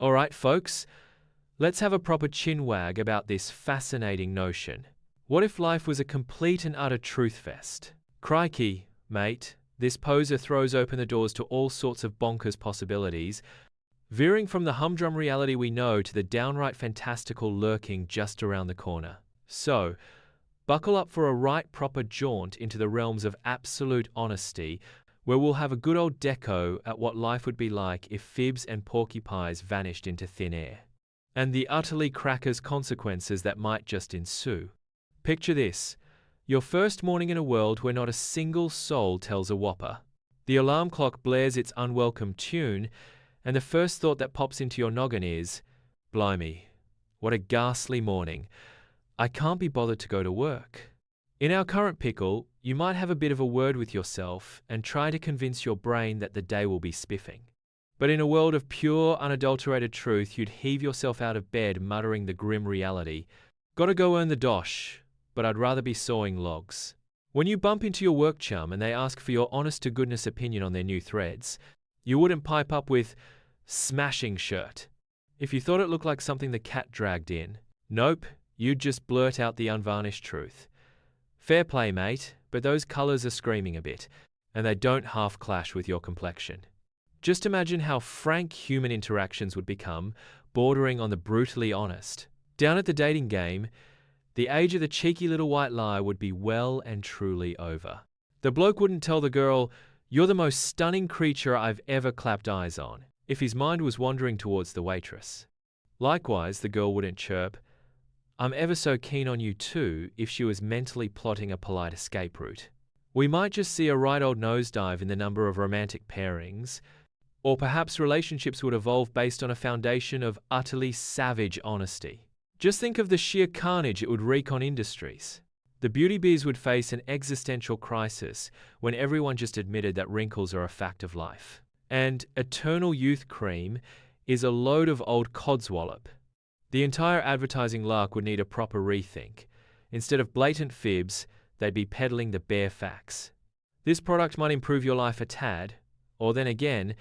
Alright, folks, let's have a proper chinwag about this fascinating notion. What if life was a complete and utter truth fest? Crikey, mate, this poser throws open the doors to all sorts of bonkers possibilities, veering from the humdrum reality we know to the downright fantastical lurking just around the corner. So, buckle up for a right proper jaunt into the realms of absolute honesty, where we'll have a good old deco at what life would be like if fibs and porcupines vanished into thin air, and the utterly crackers consequences that might just ensue. Picture this: your first morning in a world where not a single soul tells a whopper. The alarm clock blares its unwelcome tune, and the first thought that pops into your noggin is, blimey, what a ghastly morning. I can't be bothered to go to work. In our current pickle, you might have a bit of a word with yourself and try to convince your brain that the day will be spiffing. But in a world of pure, unadulterated truth, you'd heave yourself out of bed muttering the grim reality, gotta go earn the dosh, but I'd rather be sawing logs. When you bump into your work chum and they ask for your honest-to-goodness opinion on their new threads, you wouldn't pipe up with, smashing shirt, if you thought it looked like something the cat dragged in. Nope, you'd just blurt out the unvarnished truth. Fair play, mate, but those colours are screaming a bit, and they don't half clash with your complexion. Just imagine how frank human interactions would become, bordering on the brutally honest. Down at the dating game, the age of the cheeky little white lie would be well and truly over. The bloke wouldn't tell the girl, "You're the most stunning creature I've ever clapped eyes on," if his mind was wandering towards the waitress. Likewise, the girl wouldn't chirp, "I'm ever so keen on you too," if she was mentally plotting a polite escape route. We might just see a right old nosedive in the number of romantic pairings, or perhaps relationships would evolve based on a foundation of utterly savage honesty. Just think of the sheer carnage it would wreak on industries. The beauty bees would face an existential crisis when everyone just admitted that wrinkles are a fact of life. And eternal youth cream is a load of old codswallop. The entire advertising lark would need a proper rethink. Instead of blatant fibs, they'd be peddling the bare facts. This product might improve your life a tad, or then again,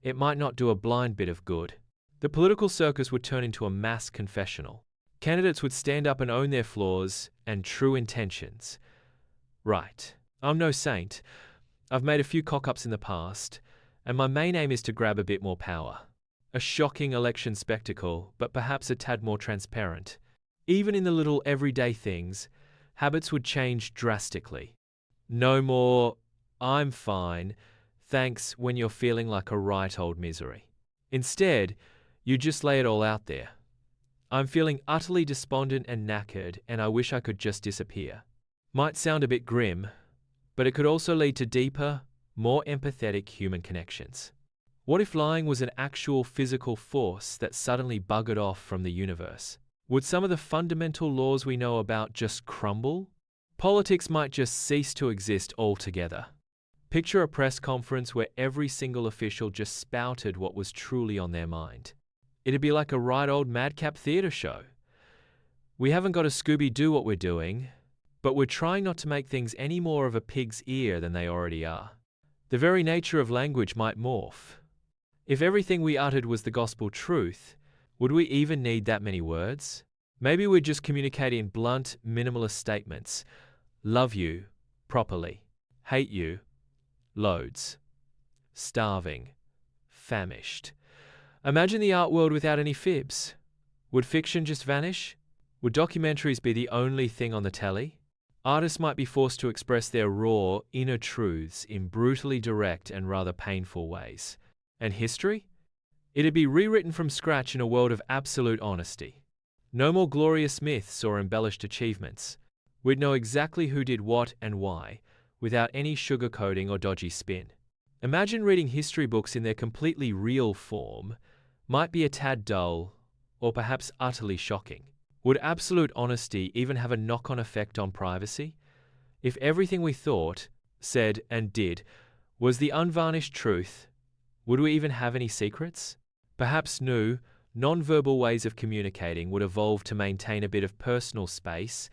it might not do a blind bit of good. The political circus would turn into a mass confessional. Candidates would stand up and own their flaws and true intentions. Right, I'm no saint. I've made a few cock-ups in the past, and my main aim is to grab a bit more power. A shocking election spectacle, but perhaps a tad more transparent. Even in the little everyday things, habits would change drastically. No more, "I'm fine, thanks," when you're feeling like a right old misery. Instead, you just lay it all out there. "I'm feeling utterly despondent and knackered, and I wish I could just disappear." Might sound a bit grim, but it could also lead to deeper, more empathetic human connections. What if lying was an actual physical force that suddenly buggered off from the universe? Would some of the fundamental laws we know about just crumble? Politics might just cease to exist altogether. Picture a press conference where every single official just spouted what was truly on their mind. It'd be like a right old madcap theatre show. We haven't got to Scooby-Doo what we're doing, but we're trying not to make things any more of a pig's ear than they already are. The very nature of language might morph. If everything we uttered was the gospel truth, would we even need that many words? Maybe we'd just communicate in blunt, minimalist statements. Love you, properly. Hate you, loads. Starving, famished. Imagine the art world without any fibs. Would fiction just vanish? Would documentaries be the only thing on the telly? Artists might be forced to express their raw, inner truths in brutally direct and rather painful ways. And history? It'd be rewritten from scratch in a world of absolute honesty. No more glorious myths or embellished achievements. We'd know exactly who did what and why, without any sugarcoating or dodgy spin. Imagine reading history books in their completely real form. Might be a tad dull, or perhaps utterly shocking. Would absolute honesty even have a knock-on effect on privacy? If everything we thought, said, and did was the unvarnished truth, would we even have any secrets? Perhaps new, non-verbal ways of communicating would evolve to maintain a bit of personal space,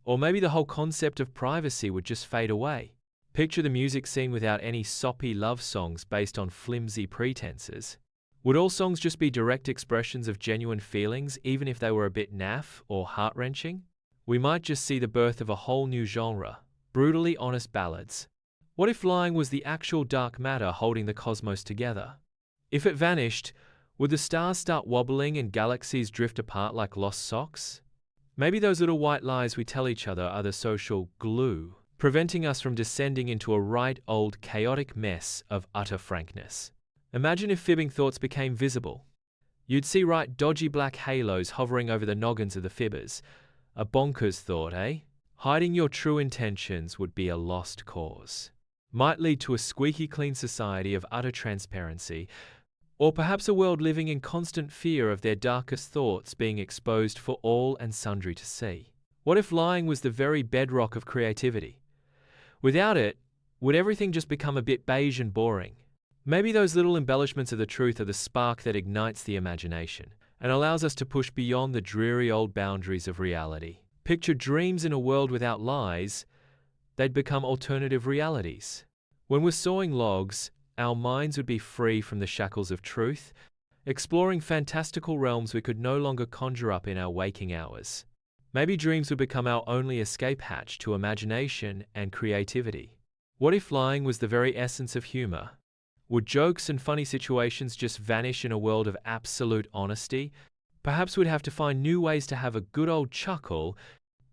or maybe the whole concept of privacy would just fade away. Picture the music scene without any soppy love songs based on flimsy pretenses. Would all songs just be direct expressions of genuine feelings, even if they were a bit naff or heart-wrenching? We might just see the birth of a whole new genre, brutally honest ballads. What if lying was the actual dark matter holding the cosmos together? If it vanished, would the stars start wobbling and galaxies drift apart like lost socks? Maybe those little white lies we tell each other are the social glue, preventing us from descending into a right old chaotic mess of utter frankness. Imagine if fibbing thoughts became visible. You'd see right dodgy black halos hovering over the noggins of the fibbers. A bonkers thought, eh? Hiding your true intentions would be a lost cause. Might lead to a squeaky clean society of utter transparency, or perhaps a world living in constant fear of their darkest thoughts being exposed for all and sundry to see. What if lying was the very bedrock of creativity? Without it, would everything just become a bit beige and boring? Maybe those little embellishments of the truth are the spark that ignites the imagination and allows us to push beyond the dreary old boundaries of reality. Picture dreams in a world without lies, they'd become alternative realities. When we're sawing logs, our minds would be free from the shackles of truth, exploring fantastical realms we could no longer conjure up in our waking hours. Maybe dreams would become our only escape hatch to imagination and creativity. What if lying was the very essence of humor? Would jokes and funny situations just vanish in a world of absolute honesty? Perhaps we'd have to find new ways to have a good old chuckle,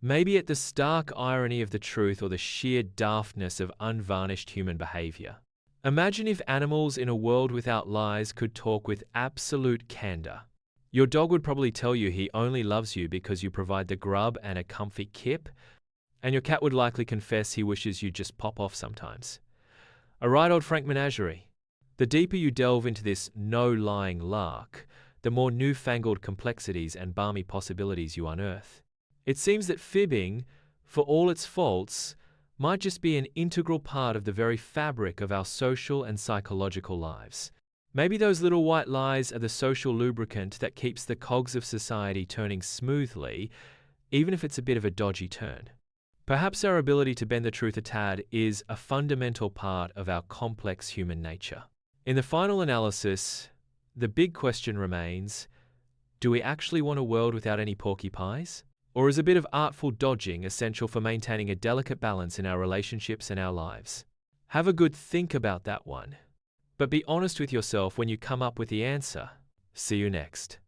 maybe at the stark irony of the truth or the sheer daftness of unvarnished human behavior. Imagine if animals in a world without lies could talk with absolute candor. Your dog would probably tell you he only loves you because you provide the grub and a comfy kip, and your cat would likely confess he wishes you'd just pop off sometimes. A right old frank menagerie. The deeper you delve into this no-lying lark, the more newfangled complexities and balmy possibilities you unearth. It seems that fibbing, for all its faults, might just be an integral part of the very fabric of our social and psychological lives. Maybe those little white lies are the social lubricant that keeps the cogs of society turning smoothly, even if it's a bit of a dodgy turn. Perhaps our ability to bend the truth a tad is a fundamental part of our complex human nature. In the final analysis, the big question remains, do we actually want a world without any porky pies? Or is a bit of artful dodging essential for maintaining a delicate balance in our relationships and our lives? Have a good think about that one. But be honest with yourself when you come up with the answer. See you next.